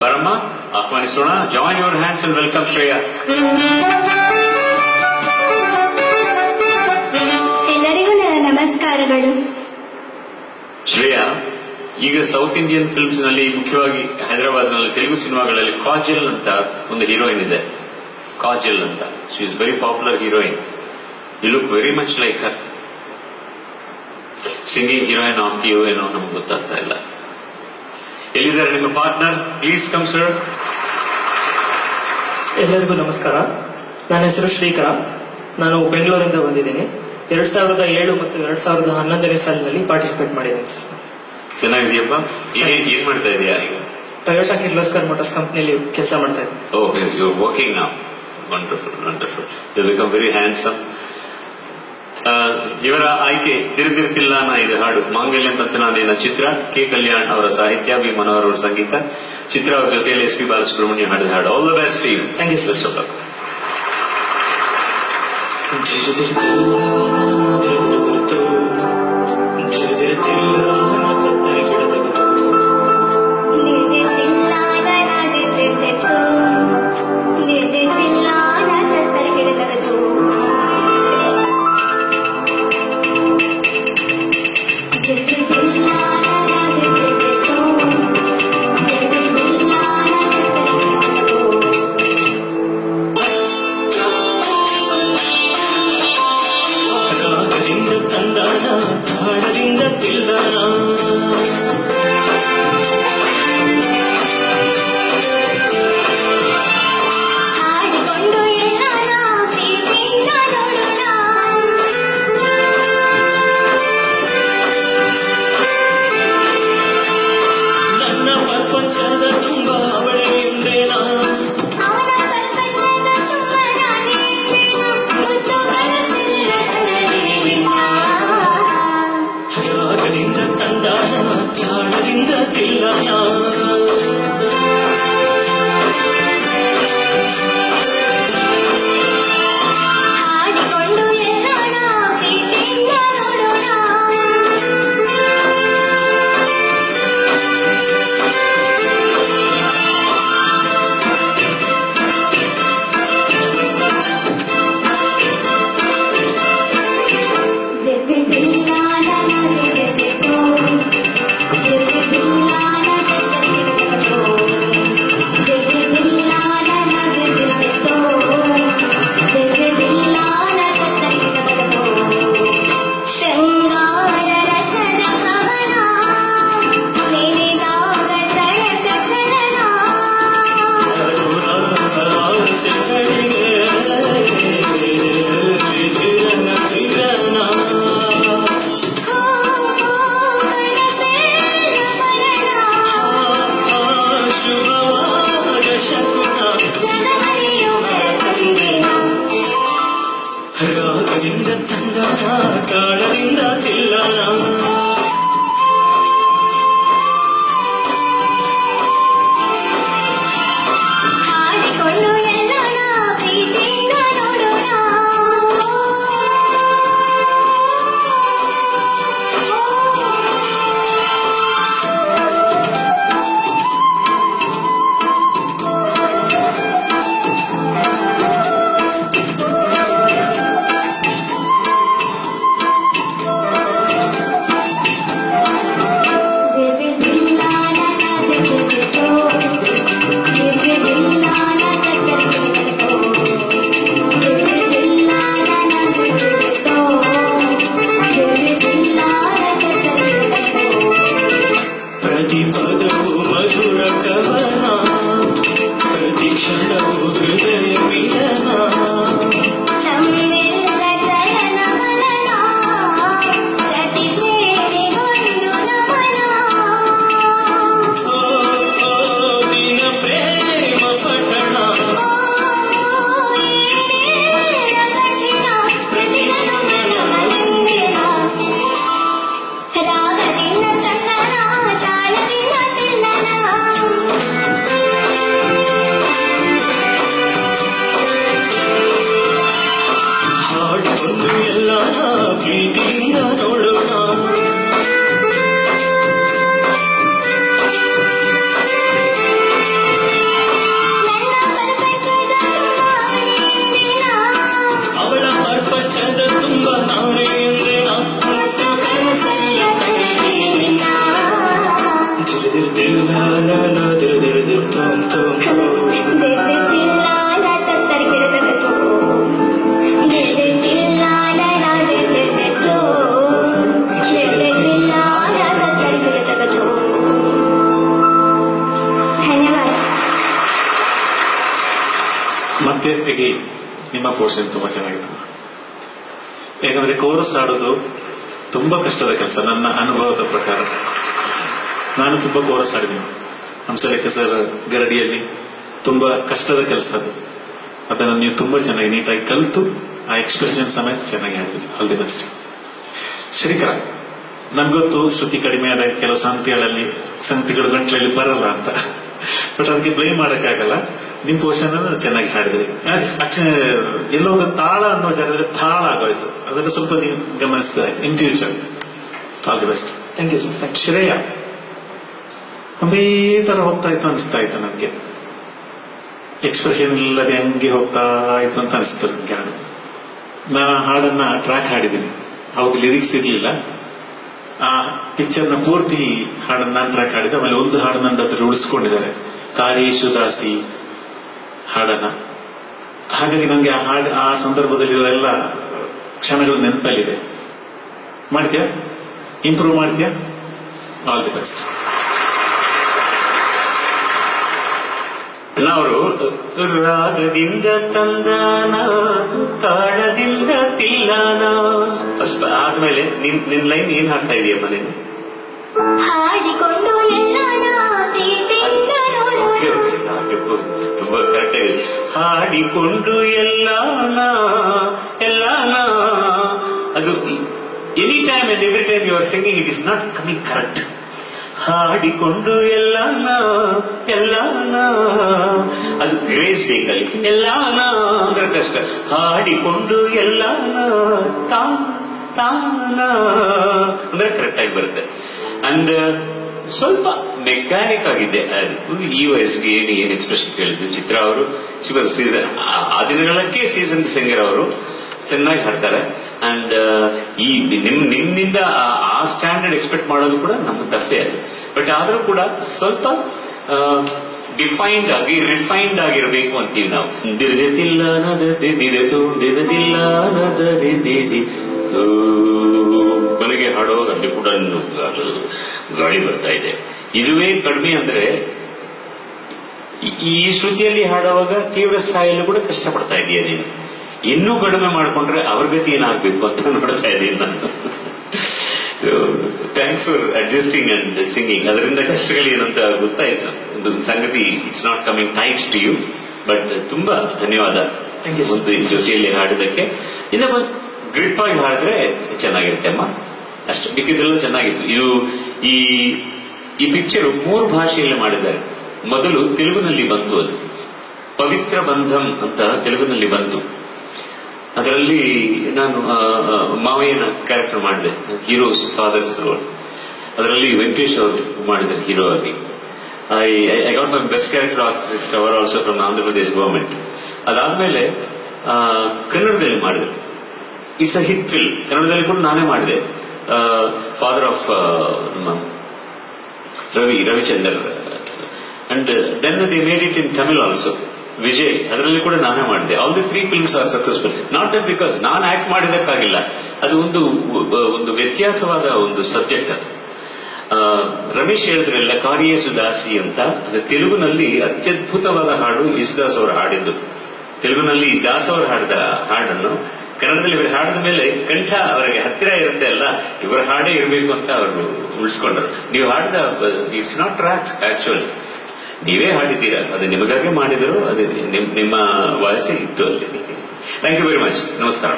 ಪರಮ ಆಹ್ವಾನಿಸೋಣ. Join your hands and welcome Shreya. ಎಲ್ಲರಿಗೂ ನನ್ನ ನಮಸ್ಕಾರಗಳು. ಶ್ರೇಯಾ, ಈಗ ಸೌತ್ ಇಂಡಿಯನ್ ಫಿಲ್ಮ್ಸ್ ನಲ್ಲಿ, ಮುಖ್ಯವಾಗಿ ಹೈದರಾಬಾದ್ ನಲ್ಲಿ ತೆಲುಗು ಸಿನಿಮಾಗಳಲ್ಲಿ ಕಾಜಲ್ ಅಂತ ಒಂದು ಹೀರೋಯಿನ್ ಇದೆ. ಕಾಜಲ್ ಅಂತ, she is very popular heroine. You look very much like her. Singing heroine ಆಗ್ತೀಯೋ ಏನೋ ನಮ್ಗೆ ಗೊತ್ತಾಗ್ತಾ ಇಲ್ಲ. ಎಲ್ಲಿದ್ದಾರೆ ನಿಮ್ಮ ಪಾರ್ಟ್ನರ್? Please come sir. ಎಲ್ಲರಿಗೂ ನಮಸ್ಕಾರ. ನನ್ನ ಹೆಸರು ಶ್ರೀಕರ. ನಾನು ಬೆಂಗಳೂರಿಂದ ಬಂದಿದ್ದೀನಿ. 2007 ಮತ್ತು 2011ನೇ ಸಾಲಿನಲ್ಲಿ ಪಾರ್ಟಿಸಿಪೇಟ್ ಮಾಡಿದ್ದೀನಿ ಸರ್. ಚೆನ್ನಾಗಿದೆಯಪ್ಪ. ಏನ್ ಮಾಡ್ತಾ ಇದೀಯಾ ಈಗ? ಟೊಯೋಟಾ ಕಿರ್ಲೋಸ್ಕರ್ ಮೋಟಾರ್ಸ್ ಕಂಪ್ನಿಯಲ್ಲಿ ಕೆಲಸ ಮಾಡ್ತಾ ಇದ್ದೀನಿ. Okay, you are working now. Wonderful wonderful. You become very handsome. ಇವರ ಆಯ್ಕೆ ತಿರುತಿರ್ತಿಲ್ಲಾನ ಇದು ಹಾಡು ಮಾಂಗಲ್ಯ ತಂತನಾದೇನ ಚಿತ್ರ, ಕೆ ಕಲ್ಯಾಣ್ ಅವರ ಸಾಹಿತ್ಯ, ವಿ ಮನೋಹರ್ ಅವರ ಸಂಗೀತ, ಚಿತ್ರ ಅವರ ಜೊತೆಯಲ್ಲಿ SP ಬಾಲಸುಬ್ರಹ್ಮಣ್ಯ ಹಾಡಿದ ಹಾಡು. All the best to you. Thank you sir. ಮತ್ತೆ again ನಿಮ್ಮ ಪೋರ್ಷನ್ ತುಂಬಾ ಚೆನ್ನಾಗಿತ್ತು. ಯಾಕಂದ್ರೆ ಕೋರಸ್ ಆಡೋದು ತುಂಬಾ ಕಷ್ಟದ ಕೆಲಸ ನನ್ನ ಅನುಭವದ ಪ್ರಕಾರ. ನಾನು ತುಂಬಾ ಕೋರಸ್ ಆಡಿದ್ದೀನಿ ಹಂಸಲೇಖ ಸರ್ ಗರಡಿಯಲ್ಲಿ. ತುಂಬಾ ಕಷ್ಟದ ಕೆಲಸ ಅದು. ಅದನ್ನು ನೀವು ತುಂಬಾ ಚೆನ್ನಾಗಿ ನೀಟಾಗಿ ಕಲಿತು ಆ ಎಕ್ಸ್ಪ್ರೆಷನ್ ಸಮೇತ ಚೆನ್ನಾಗಿ ಆಡಿದ್ರಿ. All the best. ಶ್ರೀಕರ, ನನ್ಗೊತ್ತು ಶ್ರುತಿ ಕಡಿಮೆ ಆದ ಕೆಲವು ಸಂಗತಿಗಳು ಗಂಟ್ಲಲ್ಲಿ ಬರಲ್ಲ ಅಂತ, ಬಟ್ ಅದಕ್ಕೆ ಬ್ಲೇಮ್ ಮಾಡಕ್ಕಾಗಲ್ಲ. ನಿಮ್ ಪೋರ್ಷನ್ ಚೆನ್ನಾಗಿ ಹಾಡಿದ್ರಿ. ಎಲ್ಲೋ ಒಂದು ತಾಳ ಅನ್ನೋ ಜಾಗದಲ್ಲಿ ತಾಳ ಆಗೋಯ್ತು. ಅದನ್ನ ಸ್ವಲ್ಪ ನೀವು ಗಮನಿಸಿದ್ರೆ in future. All the best. Thank you sir. Shreya, ಒಂದೇ ತರ ಹೋಗ್ತಾ ಇತ್ತು ಅನಿಸ್ತಾ ಇತ್ತು ನನಗೆ. ಎಕ್ಸ್ಪ್ರೆಷನ್ ಇಲ್ಲದೆ ಹಂಗೆ ಹೋಗ್ತಾ ಇತ್ತು ಅಂತ ಅನಿಸ್ತು ನನಗೆ. ನಾನು ಹಾಡನ್ನ ಟ್ರ್ಯಾಕ್ ಹಾಡಿದ್ದೀನಿ, ಅವಾಗ ಲಿರಿಕ್ಸ್ ಇರ್ಲಿಲ್ಲ. ಆ ಪಿಕ್ಚರ್ನ ಪೂರ್ತಿ ಹಾಡನ್ನ ನಾನು ಟ್ರ್ಯಾಕ್ ಹಾಡಿದ್ದೆ. ಆಮೇಲೆ ಒಂದು ಹಾಡನ್ನ ಅದ್ರಲ್ಲಿ ಉಳಿಸ್ಕೊಂಡಿದ್ದಾರೆ, ಕಾಳೀಶು ದಾಸಿ ಹಾಡನ್ನ. ಹಾಗಾಗಿ ನನಗೆ ಆ ಹಾಡು ಆ ಸಂದರ್ಭದಲ್ಲಿರೋ ಎಲ್ಲ ಕ್ಷಣಗಳು ನೆನಪಲ್ಲಿದೆ. ಮಾಡ್ತೀಯಾ? ಇಂಪ್ರೂವ್ ಮಾಡ್ತೀಯಾ? All the best. ಅವರು ರಾಗದಿಂದ ತಂದಾನ, ತಾಳದಿಂದ ತಿಲ್ಲಾನ. ಫಸ್ಟ್ ಆದ್ಮೇಲೆ ನಿನ್ ಲೈನ್ ಏನ್ ಹಾಡ್ತಾ ಇದೀಯಮ್ಮ ನೀನು? ಹಾಡಿಕೊಂಡು ತುಂಬಾ ಕರೆಕ್ಟ್ ಆಗಿದೆ. ಹಾಡಿಕೊಂಡು ಎಲ್ಲಾನ ಎಲ್ಲಾನ. ಅದು any time and every time you are singing, it is not coming correct. ಹಾಡಿಕೊಂಡು ಎಲ್ಲಾನ ಎಲ್ಲಾನ, ಅದು ಗ್ರೇಸ್ ಬೇಕಲ್ಲಿ. ಎಲ್ಲಾನ ಅಂದ್ರೆ ಕಷ್ಟ. ಹಾಡಿಕೊಂಡು ಎಲ್ಲಾನ ತಾನ ಅಂದ್ರೆ ಕರೆಕ್ಟ್ ಆಗಿ ಬರುತ್ತೆ. ಅಂಡ್ ಸ್ವಲ್ಪ ಮೆಕ್ಯಾನಿಕ್ ಆಗಿದೆ ಈ ವಯಸ್ಸಿಗೆ. ಏನ್ ಎಕ್ಸ್ಪ್ರೆಷನ್ ಕೇಳಿದ್ದು ಚಿತ್ರ ಅವರು. ಸೀಸನ್ ಆ ದಿನಗಳಕ್ಕೆ ಸೀಸನ್ ಸಿಂಗರ್ ಅವರು ಚೆನ್ನಾಗಿ ಹಾಡ್ತಾರೆ. ಅಂಡ್ ಈ ನಿಮ್ಮಿಂದ ಆ ಸ್ಟ್ಯಾಂಡರ್ಡ್ ಎಕ್ಸ್ಪೆಕ್ಟ್ ಮಾಡೋದು ಕೂಡ ನಮ್ಮ ತಪ್ಪೇ ಅದು. ಬಟ್ ಆದ್ರೂ ಕೂಡ ಸ್ವಲ್ಪ ಡಿಫೈನ್ಡ್ ಆಗಿ ರಿಫೈನ್ಡ್ ಆಗಿರ್ಬೇಕು ಅಂತೀವಿ ನಾವು. ದಿರದಿಲ್ಲ ಮನೆಗೆ ಹಾಡೋವಾಗ ಅಲ್ಲಿ ಕೂಡ ಗಾಳಿ ಬರ್ತಾ ಇದೆ. ಇದುವೇ ಕಡಿಮೆ ಅಂದ್ರೆ ಈ ಶ್ರುತಿಯಲ್ಲಿ ಹಾಡುವಾಗ ತೀವ್ರ ಸ್ಥಾಯಿಯಲ್ಲಿ ಕೂಡ ಕಷ್ಟಪಡ್ತಾ ಇದೆಯಾ ನೀನು. ಇನ್ನೂ ಕಡಿಮೆ ಮಾಡ್ಕೊಂಡ್ರೆ ಅವ್ರ ಗತಿ ಏನಾಗ್ಬೇಕು ಅಂತ ನೋಡ್ತಾ ಇದ್ದೀನಿ ನಾನು. Thanks for adjusting and singing. ಅದರಿಂದ ಕಷ್ಟಗಳು ಏನಂತ ಗೊತ್ತಾಯ್ತು. ಒಂದು ಸಂಗತಿ it's not coming tight to you, but ತುಂಬಾ ಧನ್ಯವಾದ ಒಂದು ಈ ಜೊತೆಯಲ್ಲಿ ಹಾಡಿದಕ್ಕೆ. ಇನ್ನು ಗ್ರಿಪ್ ಆಗಿ ಹಾಡಿದ್ರೆ ಚೆನ್ನಾಗಿರುತ್ತೆ ಅಮ್ಮ. ಅಷ್ಟು ಮಿಕ್ಕಿದೆಲ್ಲ ಚೆನ್ನಾಗಿತ್ತು. ಇದು ಈ ಪಿಕ್ಚರ್ 3 ಭಾಷೆಯಲ್ಲಿ ಮಾಡಿದ್ದಾರೆ. ಮೊದಲು ತೆಲುಗುನಲ್ಲಿ ಬಂತು, ಅದು ಪವಿತ್ರ ಬಂಧಂ ಅಂತ ತೆಲುಗುನಲ್ಲಿ ಬಂತು. ಅದರಲ್ಲಿ ನಾನು ಮಾವಯ್ಯನ ಕ್ಯಾರೆಕ್ಟರ್ ಮಾಡಿದೆ, ಹೀರೋಸ್ ಫಾದರ್ಸ್ ರೋಲ್. ಅದರಲ್ಲಿ ವೆಂಕಟೇಶ್ ಅವರು ಮಾಡಿದ್ದಾರೆ ಹೀರೋ ಆಗಿ. I got my best character artist award also from Andhra Pradesh government. ಅದಾದ್ಮೇಲೆ ಕನ್ನಡದಲ್ಲಿ ಮಾಡಿದೆ. It's a hit film. ಕನ್ನಡದಲ್ಲಿ ಕೂಡ ನಾನೇ ಮಾಡಿದೆ. Father of Ravichandar. And then they made it in Tamil also, Vijay. ಅದರಲ್ಲಿ ಕೂಡ ನಾನೇ ಮಾಡಿದೆ. All the 3 films are successful. Not that because ನಾನು ಆಕ್ಟ್ ಮಾಡಿದಕ್ಕಾಗಿಲ್ಲ, ಅದು ಒಂದು ವ್ಯತ್ಯಾಸವಾದ ಒಂದು ಸಬ್ಜೆಕ್ಟ್ ಅದು. ರಮೇಶ್ ಹೇಳಿದ್ರಲ್ಲ ಕಾರಿಯೇಸು ದಾಸಿ ಅಂತ, ಅದು ತೆಲುಗುನಲ್ಲಿ ಅತ್ಯದ್ಭುತವಾದ ಹಾಡು ಯೇಸುದಾಸ್ ಅವರು ಹಾಡಿದ್ದು. ತೆಲುಗುನಲ್ಲಿ ದಾಸ್ ಅವರು ಹಾಡಿದ ಹಾಡನ್ನು ಕನ್ನಡದಲ್ಲಿ ಇವರು ಹಾಡಿದ ಮೇಲೆ ಕಂಠ ಅವರಿಗೆ ಹತ್ತಿರ ಇರುತ್ತೆ ಅಲ್ಲ, ಇವರ ಹಾಡೇ ಇರಬೇಕು ಅಂತ ಅವರು ಉಳಿಸ್ಕೊಂಡರು. ನೀವು ಹಾಡಿದ ಇಟ್ಸ್ ನಾಟ್ ಟ್ರ್ಯಾಕ್, ಆಕ್ಚುಲಿ ನೀವೇ ಹಾಡಿದ್ದೀರಾ, ಅದು ನಿಮಗಾಗೆ ಮಾಡಿದ್ರು, ಅದು ನಿಮ್ಮ ವಾಯ್ಸೇ ಇತ್ತು ಅಲ್ಲಿ. Thank you very much. ನಮಸ್ಕಾರ.